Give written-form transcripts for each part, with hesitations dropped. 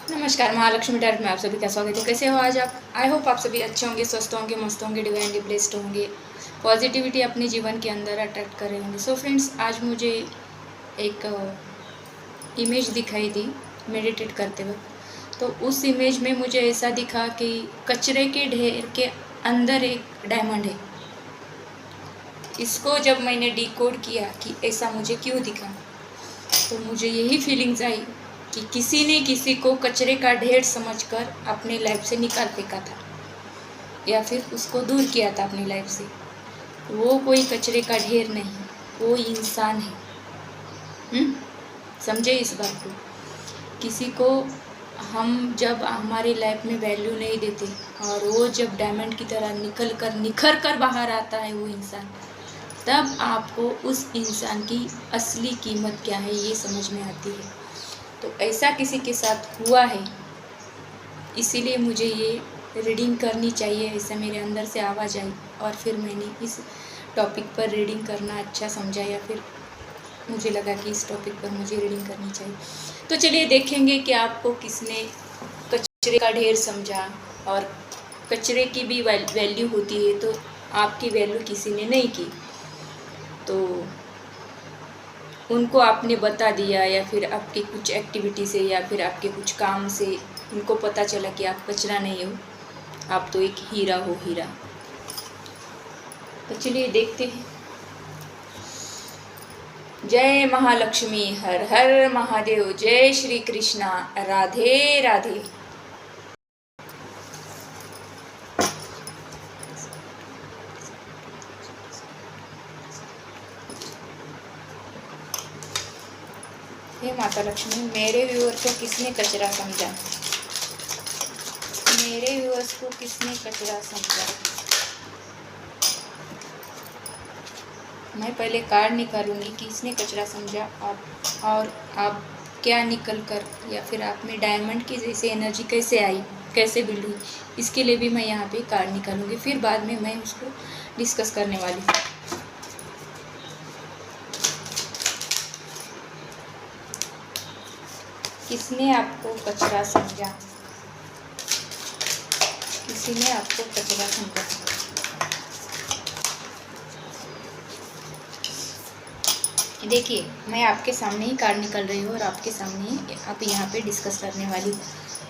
नमस्कार, महालक्ष्मी डायरेक्ट में आप सभी का स्वागत है। कैसे हो आज आप? आई होप आप सभी अच्छे होंगे, स्वस्थ होंगे, मस्त होंगे, डिवाइनली ब्लेस्ड होंगे, पॉजिटिविटी अपने जीवन के अंदर अट्रैक्ट कर रहे होंगे। सो फ्रेंड्स, आज मुझे एक इमेज दिखाई दी मेडिटेट करते वक्त। तो उस इमेज में मुझे ऐसा दिखा कि कचरे के ढेर के अंदर एक डायमंड है। इसको जब मैंने डिकोड किया कि ऐसा मुझे क्यों दिखा, तो मुझे यही फीलिंग्स आई कि किसी ने किसी को कचरे का ढेर समझकर अपनी लाइफ से निकाल फेंका था या फिर उसको दूर किया था अपनी लाइफ से। वो कोई कचरे का ढेर नहीं, वो इंसान है। समझे इस बात को? किसी को हम जब हमारी लाइफ में वैल्यू नहीं देते और वो जब डायमंड की तरह निखर कर बाहर आता है वो इंसान, तब आपको उस इंसान की असली कीमत क्या है ये समझ में आती है। तो ऐसा किसी के साथ हुआ है, इसीलिए मुझे ये रीडिंग करनी चाहिए। ऐसा मेरे अंदर से आवाज़ आई और फिर मैंने इस टॉपिक पर रीडिंग करना अच्छा समझा, या फिर मुझे लगा कि इस टॉपिक पर मुझे रीडिंग करनी चाहिए। तो चलिए देखेंगे कि आपको किसने कचरे का ढेर समझा, और कचरे की भी वैल्यू होती है, तो आपकी वैल्यू किसी ने नहीं की, तो उनको आपने बता दिया, या फिर आपकी कुछ एक्टिविटी से या फिर आपके कुछ काम से उनको पता चला कि आप कचरा नहीं हो, आप तो एक हीरा हो, हीरा। तो चलिए देखते हैं। जय महालक्ष्मी, हर हर महादेव, जय श्री कृष्णा, राधे राधे। हे माता लक्ष्मी, मेरे व्यूअर्स को किसने कचरा समझा? मेरे व्यूअर्स को किसने कचरा समझा? मैं पहले कार्ड निकालूंगी कि किसने कचरा समझा, और आप क्या निकल कर, या फिर आप में डायमंड की जैसे एनर्जी कैसे आई, कैसे बिल्ड हुई, इसके लिए भी मैं यहाँ पे कार्ड निकालूंगी। फिर बाद में मैं उसको डिस्कस करने वाली हूँ। किसने आपको कचरा समझा? किसी ने आपको कचरा समझा? देखिए, मैं आपके सामने ही कार्ड निकल रही हूँ और आपके सामने ही आप यहाँ पे डिस्कस करने वाली हूँ।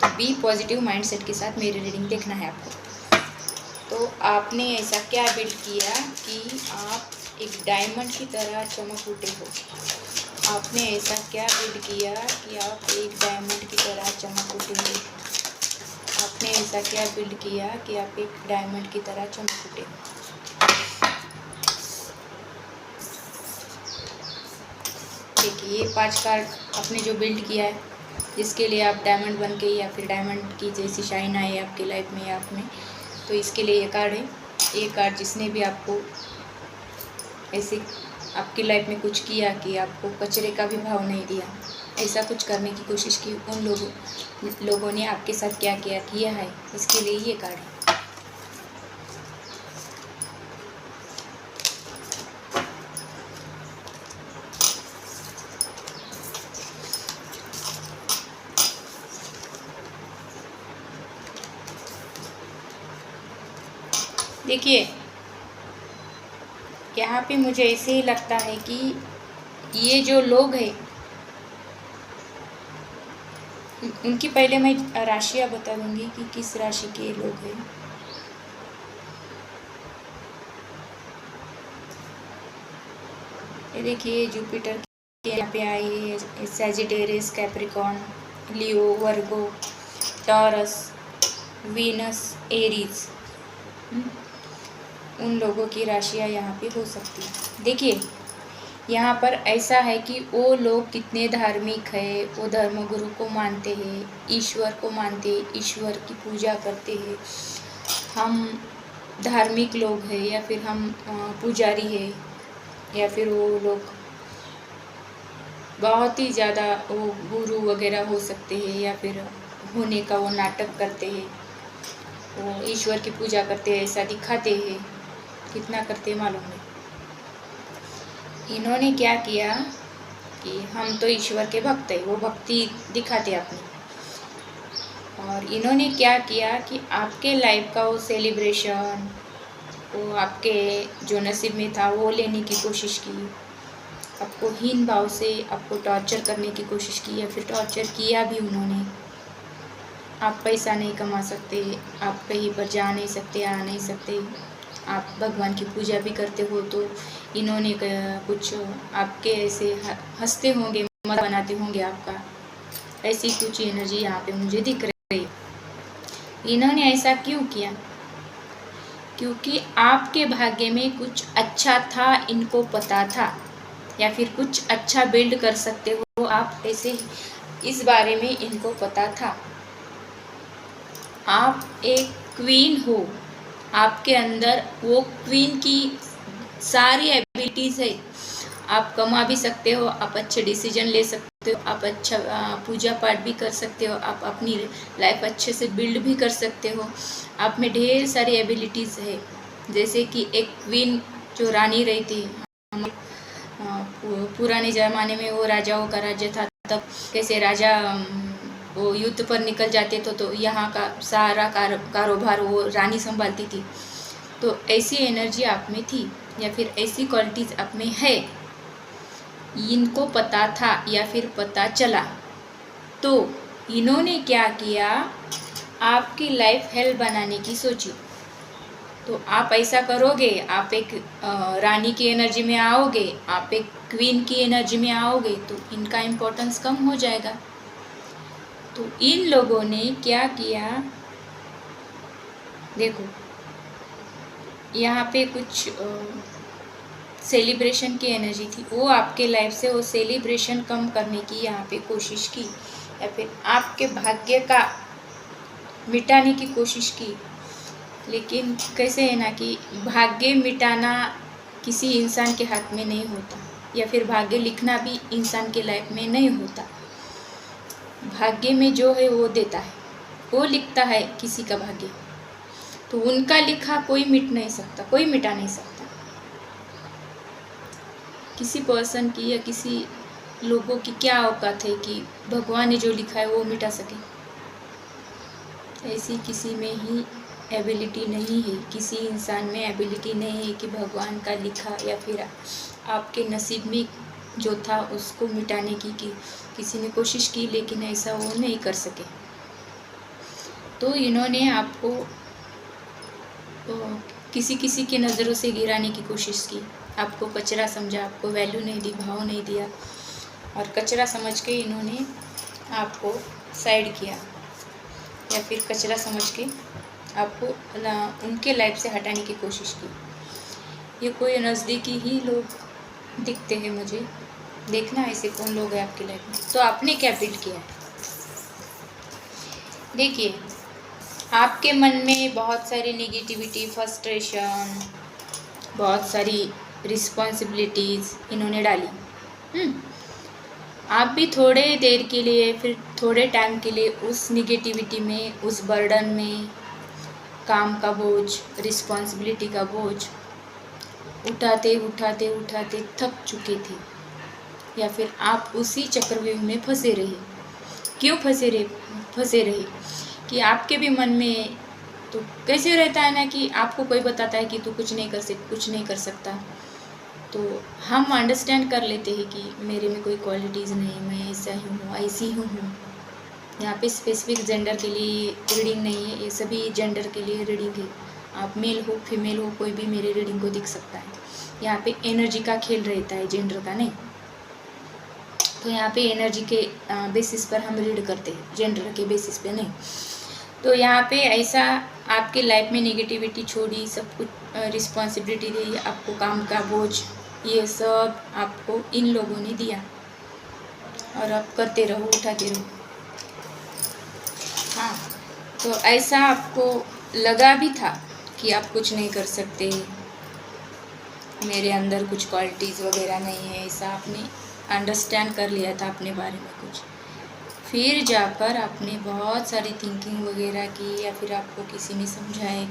तो बी पॉजिटिव माइंडसेट के साथ मेरी रीडिंग देखना है आपको। तो आपने ऐसा क्या बिल्ड किया कि आप एक डायमंड की तरह चमक उठे हो? आपने ऐसा क्या बिल्ड किया कि आप एक डायमंड की तरह चमक उठे हो? आपने ऐसा क्या बिल्ड किया कि आप एक डायमंड की तरह चमक उठे हो? देखिए, ये 5 कार्ड आपने जो बिल्ड किया है, जिसके लिए आप डायमंड बन के या फिर डायमंड की जैसी शाइन आई आपकी लाइफ में या आप में, तो इसके लिए ये कार्ड है। ये कार्ड जिसने भी आपको ऐसे आपकी लाइफ में कुछ किया कि आपको कचरे का भी भाव नहीं दिया, ऐसा कुछ करने की कोशिश की, उन लोगों ने आपके साथ क्या किया है, इसके लिए ये कार्ड है। देखिए, यहाँ पे मुझे ऐसे ही लगता है कि ये जो लोग हैं, उनकी पहले मैं राशियाँ बता दूंगी कि किस राशि के लोग हैं। ये देखिए, जुपिटर के यहाँ पे आए हैं, सैजिटेरियस, कैप्रिकॉर्न, लियो, वर्गो, टॉरस, वीनस, एरीज, उन लोगों की राशियाँ यहाँ पे हो सकती है। देखिए, यहाँ पर ऐसा है कि वो लोग कितने धार्मिक है, वो धर्मगुरु को मानते हैं, ईश्वर को मानते हैं, ईश्वर की पूजा करते हैं। हम धार्मिक लोग हैं या फिर हम पुजारी है, या फिर वो लोग बहुत ही ज़्यादा वो गुरु वगैरह हो सकते हैं, या फिर होने का वो नाटक करते हैं, वो ईश्वर की पूजा करते हैं, ऐसा दिखाते हैं। कितना करते हैं मालूम नहीं। इन्होंने क्या किया कि हम तो ईश्वर के भक्त हैं, वो भक्ति दिखाते अपनी, और इन्होंने क्या किया कि आपके लाइफ का वो सेलिब्रेशन, वो आपके जो नसीब में था वो लेने की कोशिश की, आपको हीन भाव से आपको टॉर्चर करने की कोशिश की, या फिर टॉर्चर किया भी उन्होंने। आप पैसा नहीं कमा सकते, आप कहीं पर जा नहीं सकते, आ नहीं सकते, आप भगवान की पूजा भी करते हो तो इन्होंने कुछ आपके ऐसे हंसते होंगे, मत बनाते होंगे आपका, ऐसी कुछ एनर्जी यहाँ पे मुझे दिख रही है। इन्होंने ऐसा क्यों किया? क्योंकि आपके भाग्य में कुछ अच्छा था, इनको पता था, या फिर कुछ अच्छा बिल्ड कर सकते हो आप, ऐसे इस बारे में इनको पता था। आप एक क्वीन हो, आपके अंदर वो क्वीन की सारी एबिलिटीज़ है। आप कमा भी सकते हो, आप अच्छे डिसीजन ले सकते हो, आप अच्छा पूजा पाठ भी कर सकते हो, आप अपनी लाइफ अच्छे से बिल्ड भी कर सकते हो। आप में ढेर सारी एबिलिटीज़ है। जैसे कि एक क्वीन जो रानी रही थी, पुराने ज़माने में वो राजाओं का राज्य था, तब कैसे राजा वो युद्ध पर निकल जाते तो यहाँ का सारा कारोबार वो रानी संभालती थी। तो ऐसी एनर्जी आप में थी, या फिर ऐसी क्वालिटीज़ आप में है, इनको पता था या फिर पता चला, तो इन्होंने क्या किया, आपकी लाइफ हेल बनाने की सोची। तो आप ऐसा करोगे, आप एक रानी की एनर्जी में आओगे, आप एक क्वीन की एनर्जी में आओगे, तो इनका इम्पोर्टेंस कम हो जाएगा। तो इन लोगों ने क्या किया, देखो यहाँ पे कुछ सेलिब्रेशन की एनर्जी थी, वो आपके लाइफ से वो सेलिब्रेशन कम करने की यहाँ पे कोशिश की, या फिर आपके भाग्य का मिटाने की कोशिश की। लेकिन कैसे है ना कि भाग्य मिटाना किसी इंसान के हाथ में नहीं होता, या फिर भाग्य लिखना भी इंसान के लाइफ में नहीं होता। भाग्य में जो है वो देता है, वो लिखता है किसी का भाग्य, तो उनका लिखा कोई मिट नहीं सकता, कोई मिटा नहीं सकता। किसी पर्सन की या किसी लोगों की क्या औकात है कि भगवान ने जो लिखा है वो मिटा सके? ऐसी किसी में ही एबिलिटी नहीं है, किसी इंसान में एबिलिटी नहीं है कि भगवान का लिखा या फिर आपके नसीब में जो था उसको मिटाने की किसी ने कोशिश की, लेकिन ऐसा वो नहीं कर सके। तो इन्होंने आपको किसी किसी की नज़रों से गिराने की कोशिश की, आपको कचरा समझा, आपको वैल्यू नहीं दी, भाव नहीं दिया, और कचरा समझ के इन्होंने आपको साइड किया, या फिर कचरा समझ के आपको उनके लाइफ से हटाने की कोशिश की। ये कोई नज़दीकी ही लोग दिखते हैं मुझे, देखना ऐसे कौन लोग हैं आपकी लाइफ में। तो आपने क्या बिल्ड किया है? देखिए, आपके मन में बहुत सारी नेगेटिविटी, फ्रस्ट्रेशन, बहुत सारी रिस्पॉन्सिबिलिटीज़ इन्होंने डाली। आप भी थोड़े देर के लिए, फिर थोड़े टाइम के लिए उस नेगेटिविटी में, उस बर्डन में, काम का बोझ, रिस्पॉन्सिबिलिटी का बोझ उठाते उठाते उठाते थक चुके थे, या फिर आप उसी चक्रव्यूह में फंसे रहे। क्यों फंसे रहे कि आपके भी मन में तो कैसे रहता है ना कि आपको कोई बताता है कि तू कुछ नहीं कर सकता, तो हम अंडरस्टैंड कर लेते हैं कि मेरे में कोई क्वालिटीज़ नहीं, मैं ऐसा ही हूँ, ऐसी हूँ। यहाँ पे स्पेसिफिक जेंडर के लिए रीडिंग नहीं है, ये सभी जेंडर के लिए रीडिंग है। आप मेल हो, फीमेल हो, कोई भी मेरे रीडिंग को दिख सकता है। यहाँ पे एनर्जी का खेल रहता है, जेंडर का नहीं। तो यहाँ पे एनर्जी के बेसिस पर हम रीड करते हैं, जेंडर के बेसिस पे नहीं। तो यहाँ पे ऐसा आपके लाइफ में नेगेटिविटी छोड़ी, सब कुछ रिस्पॉन्सिबिलिटी दी, आपको काम का बोझ, ये सब आपको इन लोगों ने दिया, और आप करते रहो, उठाते रहो। हाँ, तो ऐसा आपको लगा भी था कि आप कुछ नहीं कर सकते, मेरे अंदर कुछ क्वालिटीज़ वगैरह नहीं है, ऐसा आपने अंडरस्टैंड कर लिया था अपने बारे में कुछ। फिर जाकर आपने बहुत सारी थिंकिंग वगैरह की, या फिर आपको किसी ने समझाए,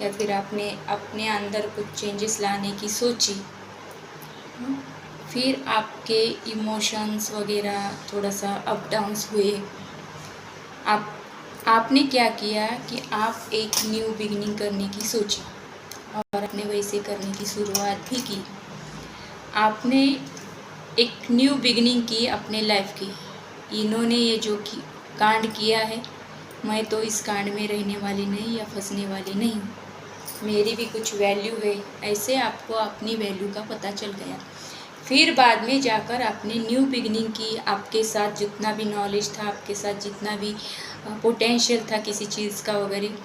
या फिर आपने अपने अंदर कुछ चेंजेस लाने की सोची। फिर आपके इमोशंस वगैरह थोड़ा सा अप डाउन्स हुए, आप आपने क्या किया कि आप एक न्यू बिगिनिंग करने की सोची और आपने वैसे करने की शुरुआत भी की। आपने एक न्यू बिगिनिंग की अपने लाइफ की। इन्होंने ये जो कांड किया है, मैं तो इस कांड में रहने वाली नहीं या फंसने वाली नहीं हूँ, मेरी भी कुछ वैल्यू है। ऐसे आपको अपनी वैल्यू का पता चल गया। फिर बाद में जाकर आपने न्यू बिगिनिंग की। आपके साथ जितना भी नॉलेज था, आपके साथ जितना भी पोटेंशियल था किसी चीज़ का वगैरह,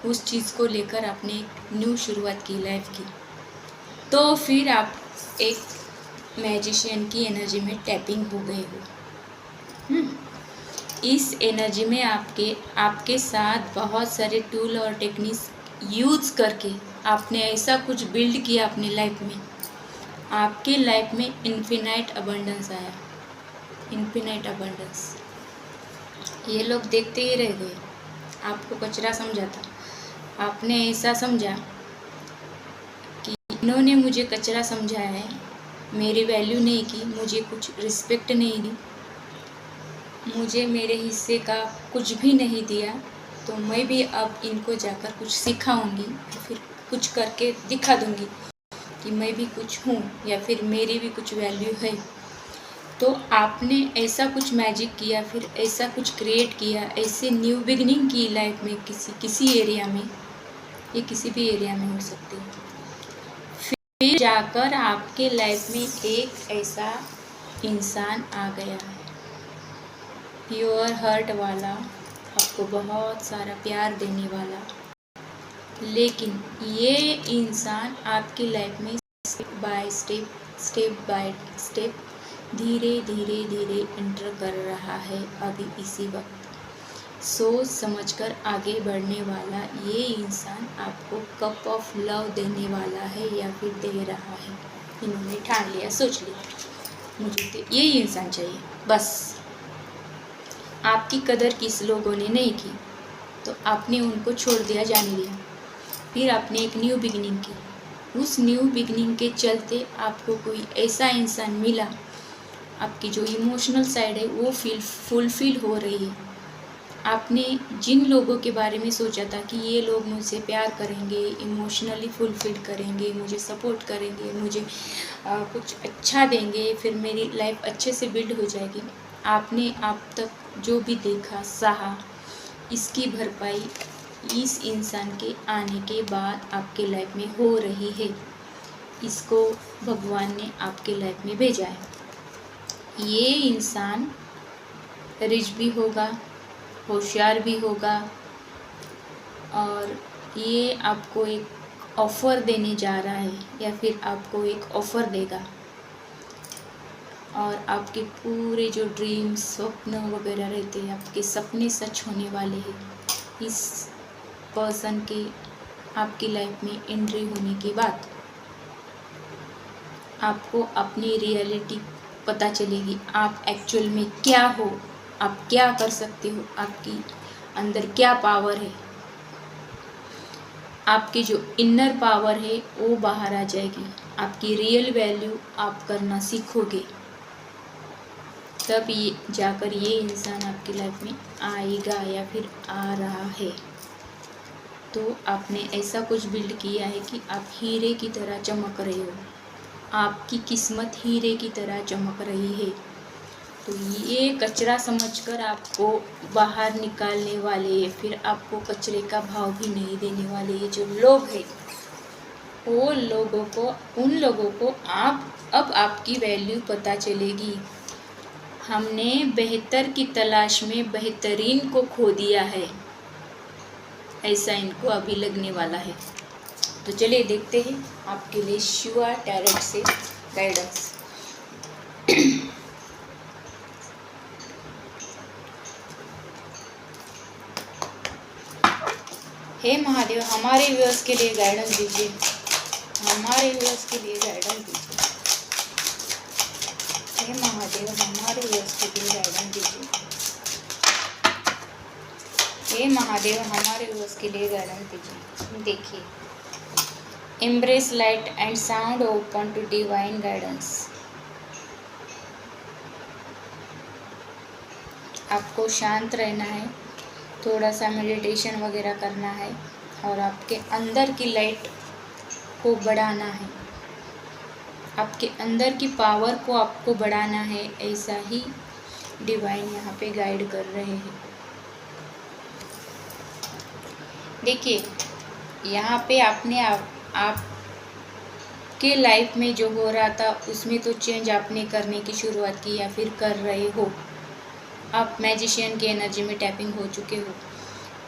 उस चीज़ को लेकर आपने एक न्यू शुरुआत की लाइफ की। तो फिर आप एक मैजिशियन की एनर्जी में टैपिंग हो गए हो। इस एनर्जी में आपके साथ बहुत सारे टूल और टेक्निक्स यूज़ करके आपने ऐसा कुछ बिल्ड किया अपनी लाइफ में। आपके लाइफ में इन्फिनाइट अबंडेंस आया, इन्फिनाइट अबंडेंस। ये लोग देखते ही रह गए, आपको कचरा समझा था। आपने ऐसा समझा कि इन्होंने मुझे कचरा समझा है, मेरी वैल्यू नहीं की, मुझे कुछ रिस्पेक्ट नहीं दी, मुझे मेरे हिस्से का कुछ भी नहीं दिया, तो मैं भी अब इनको जाकर कुछ सिखाऊंगी, फिर कुछ करके दिखा दूंगी कि मैं भी कुछ हूँ या फिर मेरी भी कुछ वैल्यू है। तो आपने ऐसा कुछ मैजिक किया, फिर ऐसा कुछ क्रिएट किया, ऐसे न्यू बिगिनिंग की लाइफ में किसी एरिया में, ये किसी भी एरिया में हो सकती है। फिर जाकर आपके लाइफ में एक ऐसा इंसान आ गया है, प्योर हर्ट वाला, आपको बहुत सारा प्यार देने वाला, लेकिन ये इंसान आपकी लाइफ में स्टेप बाय स्टेप धीरे धीरे एंटर कर रहा है। अभी इसी वक्त सोच समझकर आगे बढ़ने वाला ये इंसान आपको कप ऑफ लव देने वाला है या फिर दे रहा है। इन्होंने ठान लिया, सोच लिया, मुझे तो यही इंसान चाहिए बस। आपकी कदर किस लोगों ने नहीं की, तो आपने उनको छोड़ दिया, जाने दिया। फिर आपने एक न्यू बिगिनिंग की। उस न्यू बिगिनिंग के चलते आपको कोई ऐसा इंसान मिला, आपकी जो इमोशनल साइड है वो फुलफिल हो रही है। आपने जिन लोगों के बारे में सोचा था कि ये लोग मुझसे प्यार करेंगे, इमोशनली फुलफिल करेंगे, मुझे सपोर्ट करेंगे, मुझे कुछ अच्छा देंगे, फिर मेरी लाइफ अच्छे से बिल्ड हो जाएगी, आपने अब तक जो भी देखा सहा, इसकी भरपाई इस इंसान के आने के बाद आपके लाइफ में हो रही है। इसको भगवान ने आपके लाइफ में भेजा है। ये इंसान रिच भी होगा, होशियार भी होगा, और ये आपको एक ऑफ़र देने जा रहा है या फिर आपको एक ऑफ़र देगा, और आपके पूरे जो ड्रीम्स, स्वप्न वगैरह रहते हैं, आपके सपने सच होने वाले हैं। इस पर्सन के आपकी लाइफ में एंट्री होने के बाद आपको अपनी रियलिटी पता चलेगी, आप एक्चुअल में क्या हो, आप क्या कर सकते हो, आपकी अंदर क्या पावर है। आपकी जो इनर पावर है वो बाहर आ जाएगी, आपकी रियल वैल्यू आप करना सीखोगे, तब ये जाकर ये इंसान आपकी लाइफ में आएगा या फिर आ रहा है। तो आपने ऐसा कुछ बिल्ड किया है कि आप हीरे की तरह चमक रहे हो, आपकी किस्मत हीरे की तरह चमक रही है। तो ये कचरा समझकर आपको बाहर निकालने वाले, फिर आपको कचरे का भाव भी नहीं देने वाले ये जो लोग हैं, वो लोगों को, उन लोगों को अब आपकी वैल्यू पता चलेगी। हमने बेहतर की तलाश में बेहतरीन को खो दिया है, ऐसा इनको अभी लगने वाला है। तो चलिए देखते हैं आपके लिए शिवा टैरोट से गाइडेंस। हे महादेव, हमारे व्यूअर्स के लिए गाइडेंस दीजिए, हमारे व्यूअर्स के लिए गाइडेंस दीजिए। हे महादेव, हमारे व्यूअर्स के लिए गाइडेंस दीजिए। हे महादेव, हमारे व्यूअर्स के लिए गाइडेंस दीजिए। देखिए, embrace light and sound open to divine guidance. आपको शांत रहना है, थोड़ा सा मेडिटेशन वगैरह करना है और आपके अंदर की लाइट को बढ़ाना है, आपके अंदर की पावर को आपको बढ़ाना है। ऐसा ही डिवाइन यहाँ पे गाइड कर रहे हैं। देखिए यहाँ पे आपने आपके लाइफ में जो हो रहा था उसमें तो चेंज आपने करने की शुरुआत की या फिर कर रहे हो। आप मैजिशियन की एनर्जी में टैपिंग हो चुके हो।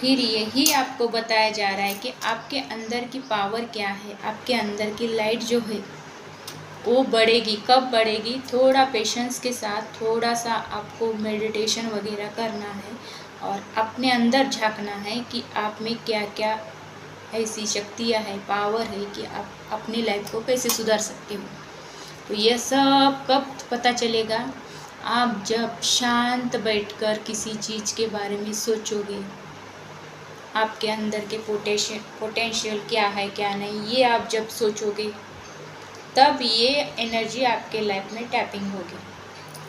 फिर यही आपको बताया जा रहा है कि आपके अंदर की पावर क्या है, आपके अंदर की लाइट जो है वो बढ़ेगी। कब बढ़ेगी? थोड़ा पेशेंस के साथ, थोड़ा सा आपको मेडिटेशन वगैरह करना है और अपने अंदर झांकना है कि आप में क्या क्या ऐसी शक्तियाँ है, पावर है कि आप अपनी लाइफ को कैसे सुधार सकते हो। तो यह सब कब पता चलेगा? आप जब शांत बैठकर किसी चीज़ के बारे में सोचोगे, आपके अंदर के पोटेंशियल क्या है क्या नहीं, ये आप जब सोचोगे तब ये एनर्जी आपके लाइफ में टैपिंग होगी।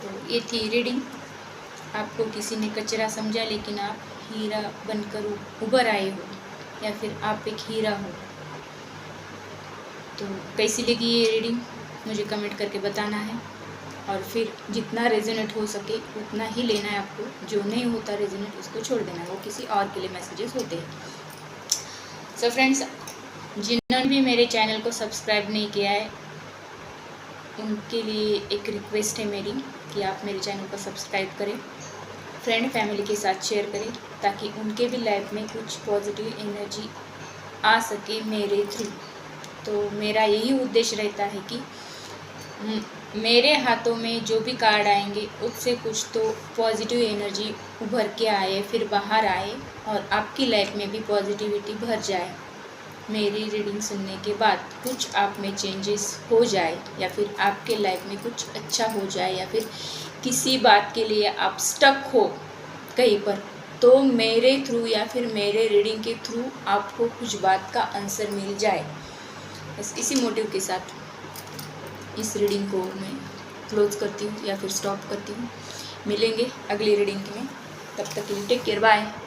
तो ये थी रीडिंग। आपको किसी ने कचरा समझा लेकिन आप हीरा बनकर उभर आए हो, या फिर आप एक हीरा हो। तो कैसी लगी ये रीडिंग मुझे कमेंट करके बताना है, और फिर जितना रेजोनेट हो सके उतना ही लेना है आपको। जो नहीं होता रेजोनेट उसको छोड़ देना है, वो किसी और के लिए मैसेजेस होते हैं। सो फ्रेंड्स, जिन्होंने भी मेरे चैनल को सब्सक्राइब नहीं किया है उनके लिए एक रिक्वेस्ट है मेरी कि आप मेरे चैनल को सब्सक्राइब करें, फ्रेंड फैमिली के साथ शेयर करें, ताकि उनके भी लाइफ में कुछ पॉजिटिव एनर्जी आ सके मेरे थ्रू। तो मेरा यही उद्देश्य रहता है कि मेरे हाथों में जो भी कार्ड आएंगे उससे कुछ तो पॉजिटिव एनर्जी उभर के आए, फिर बाहर आए और आपकी लाइफ में भी पॉजिटिविटी भर जाए। मेरी रीडिंग सुनने के बाद कुछ आप में चेंजेस हो जाए, या फिर आपके लाइफ में कुछ अच्छा हो जाए, या फिर किसी बात के लिए आप स्टक हो कहीं पर, तो मेरे थ्रू या फिर मेरे रीडिंग के थ्रू आपको कुछ बात का आंसर मिल जाए। बस इसी मोटिव के साथ इस रीडिंग को मैं क्लोज करती हूँ या फिर स्टॉप करती हूँ। मिलेंगे अगली रीडिंग में, तब तक के लिए टेक केयर, बाय।